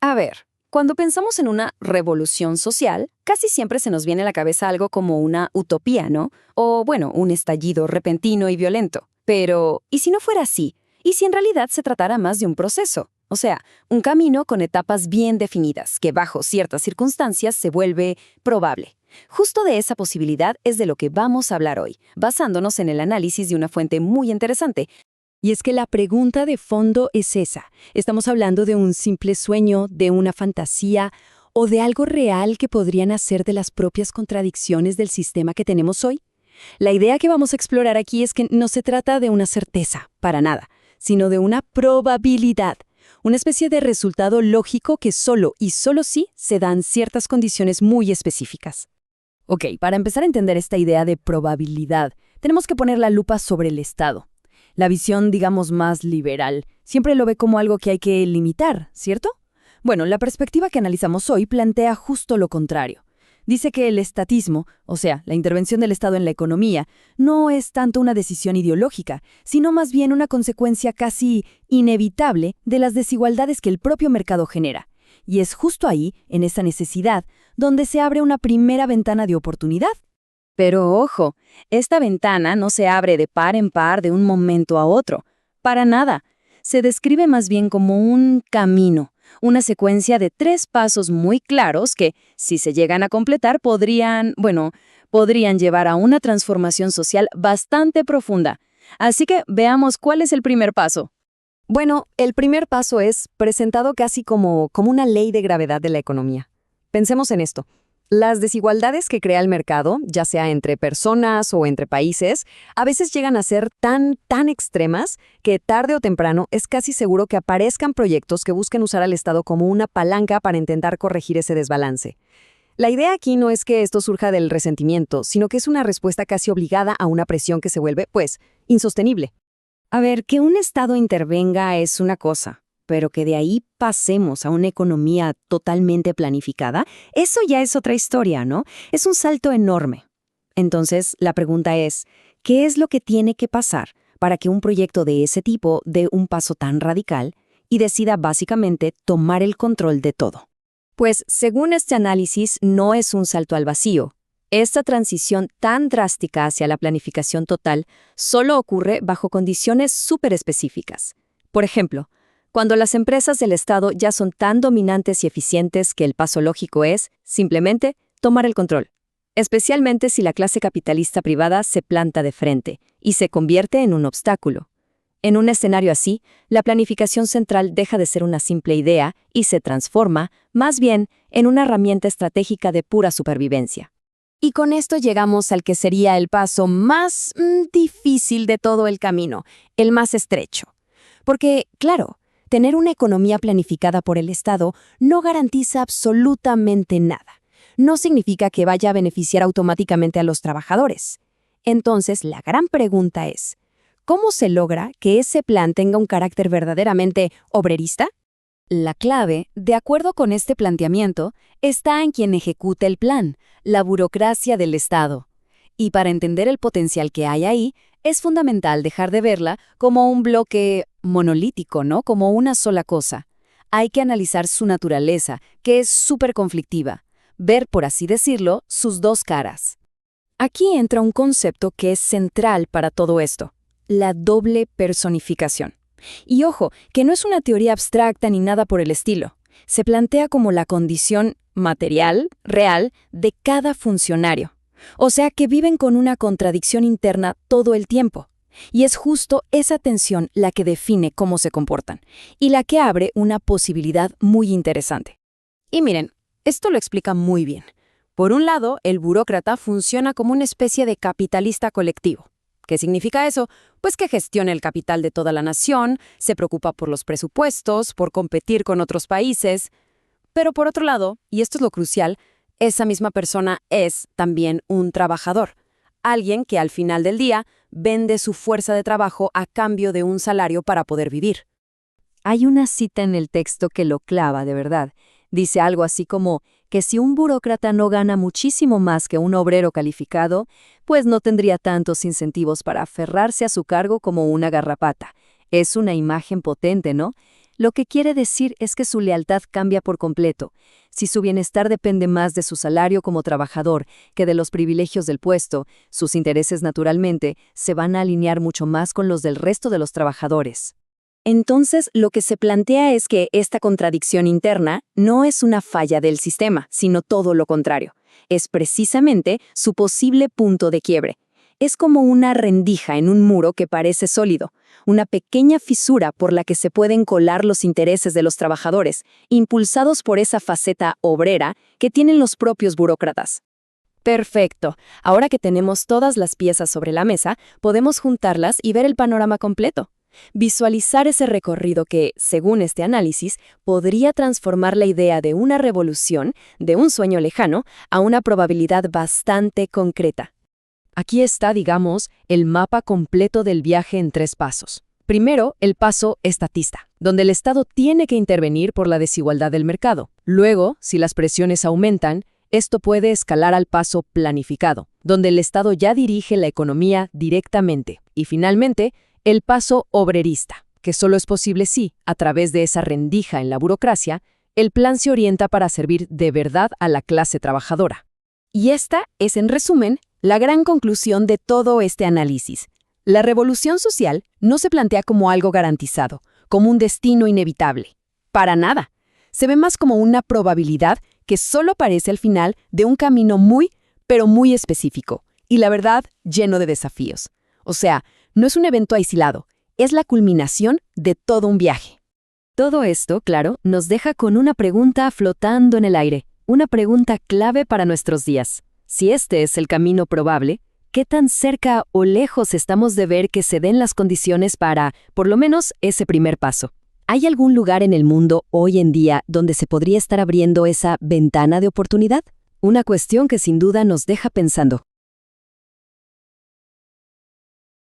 A ver, cuando pensamos en una revolución social, casi siempre se nos viene a la cabeza algo como una utopía, ¿no? O, bueno, un estallido repentino y violento. Pero, ¿y si no fuera así? ¿Y si en realidad se tratara más de un proceso? O sea, un camino con etapas bien definidas, que bajo ciertas circunstancias se vuelve probable. Justo de esa posibilidad es de lo que vamos a hablar hoy, basándonos en el análisis de una fuente muy interesante. Y es que la pregunta de fondo es esa. ¿Estamos hablando de un simple sueño, de una fantasía o de algo real que podría nacer de las propias contradicciones del sistema que tenemos hoy? La idea que vamos a explorar aquí es que no se trata de una certeza, para nada, sino de una probabilidad, una especie de resultado lógico que solo y solo sí se dan ciertas condiciones muy específicas. Ok, para empezar a entender esta idea de probabilidad, tenemos que poner la lupa sobre el Estado. La visión, digamos, más liberal, siempre lo ve como algo que hay que limitar, ¿cierto? Bueno, la perspectiva que analizamos hoy plantea justo lo contrario. Dice que el estatismo, o sea, la intervención del Estado en la economía, no es tanto una decisión ideológica, sino más bien una consecuencia casi inevitable de las desigualdades que el propio mercado genera. Y es justo ahí, en esa necesidad, donde se abre una primera ventana de oportunidad. Pero ojo, esta ventana no se abre de par en par de un momento a otro. Para nada. Se describe más bien como un camino, una secuencia de 3 pasos muy claros que, si se llegan a completar, podrían llevar a una transformación social bastante profunda. Así que veamos cuál es el primer paso. Bueno, el primer paso es presentado casi como una ley de gravedad de la economía. Pensemos en esto. Las desigualdades que crea el mercado, ya sea entre personas o entre países, a veces llegan a ser tan extremas que tarde o temprano es casi seguro que aparezcan proyectos que busquen usar al Estado como una palanca para intentar corregir ese desbalance. La idea aquí no es que esto surja del resentimiento, sino que es una respuesta casi obligada a una presión que se vuelve, insostenible. A ver, que un Estado intervenga es una cosa, pero que de ahí pasemos a una economía totalmente planificada, eso ya es otra historia, ¿no? Es un salto enorme. Entonces, la pregunta es, ¿qué es lo que tiene que pasar para que un proyecto de ese tipo dé un paso tan radical y decida básicamente tomar el control de todo? Pues, según este análisis, no es un salto al vacío. Esta transición tan drástica hacia la planificación total solo ocurre bajo condiciones súper específicas. Por ejemplo, cuando las empresas del Estado ya son tan dominantes y eficientes que el paso lógico es, simplemente, tomar el control. Especialmente si la clase capitalista privada se planta de frente y se convierte en un obstáculo. En un escenario así, la planificación central deja de ser una simple idea y se transforma, más bien, en una herramienta estratégica de pura supervivencia. Y con esto llegamos al que sería el paso más difícil de todo el camino, el más estrecho. Porque, claro, tener una economía planificada por el Estado no garantiza absolutamente nada. No significa que vaya a beneficiar automáticamente a los trabajadores. Entonces, la gran pregunta es, ¿cómo se logra que ese plan tenga un carácter verdaderamente obrerista? La clave, de acuerdo con este planteamiento, está en quien ejecuta el plan, la burocracia del Estado. Y para entender el potencial que hay ahí, es fundamental dejar de verla como un bloque monolítico, ¿no? Como una sola cosa. Hay que analizar su naturaleza, que es súper conflictiva. Ver, por así decirlo, sus dos caras. Aquí entra un concepto que es central para todo esto, la doble personificación. Y ojo, que no es una teoría abstracta ni nada por el estilo. Se plantea como la condición material, real, de cada funcionario. O sea que viven con una contradicción interna todo el tiempo. Y es justo esa tensión la que define cómo se comportan, y la que abre una posibilidad muy interesante. Y miren, esto lo explica muy bien. Por un lado, el burócrata funciona como una especie de capitalista colectivo. ¿Qué significa eso? Pues que gestiona el capital de toda la nación, se preocupa por los presupuestos, por competir con otros países. Pero por otro lado, y esto es lo crucial, esa misma persona es también un trabajador. Alguien que al final del día vende su fuerza de trabajo a cambio de un salario para poder vivir. Hay una cita en el texto que lo clava de verdad. Dice algo así como que si un burócrata no gana muchísimo más que un obrero calificado, pues no tendría tantos incentivos para aferrarse a su cargo como una garrapata. Es una imagen potente, ¿no? Lo que quiere decir es que su lealtad cambia por completo. Si su bienestar depende más de su salario como trabajador que de los privilegios del puesto, sus intereses naturalmente se van a alinear mucho más con los del resto de los trabajadores. Entonces, lo que se plantea es que esta contradicción interna no es una falla del sistema, sino todo lo contrario. Es precisamente su posible punto de quiebre. Es como una rendija en un muro que parece sólido, una pequeña fisura por la que se pueden colar los intereses de los trabajadores, impulsados por esa faceta obrera que tienen los propios burócratas. Perfecto. Ahora que tenemos todas las piezas sobre la mesa, podemos juntarlas y ver el panorama completo. Visualizar ese recorrido que, según este análisis, podría transformar la idea de una revolución, de un sueño lejano, a una probabilidad bastante concreta. Aquí está, digamos, el mapa completo del viaje en 3 pasos. Primero, el paso estatista, donde el Estado tiene que intervenir por la desigualdad del mercado. Luego, si las presiones aumentan, esto puede escalar al paso planificado, donde el Estado ya dirige la economía directamente. Y finalmente, el paso obrerista, que solo es posible si, a través de esa rendija en la burocracia, el plan se orienta para servir de verdad a la clase trabajadora. Y esta es, en resumen, la gran conclusión de todo este análisis. La revolución social no se plantea como algo garantizado, como un destino inevitable. Para nada. Se ve más como una probabilidad que solo aparece al final de un camino muy, pero muy específico, y la verdad, lleno de desafíos. O sea, no es un evento aislado, es la culminación de todo un viaje. Todo esto, claro, nos deja con una pregunta flotando en el aire, una pregunta clave para nuestros días. Si este es el camino probable, ¿qué tan cerca o lejos estamos de ver que se den las condiciones para, por lo menos, ese primer paso? ¿Hay algún lugar en el mundo hoy en día donde se podría estar abriendo esa ventana de oportunidad? Una cuestión que sin duda nos deja pensando.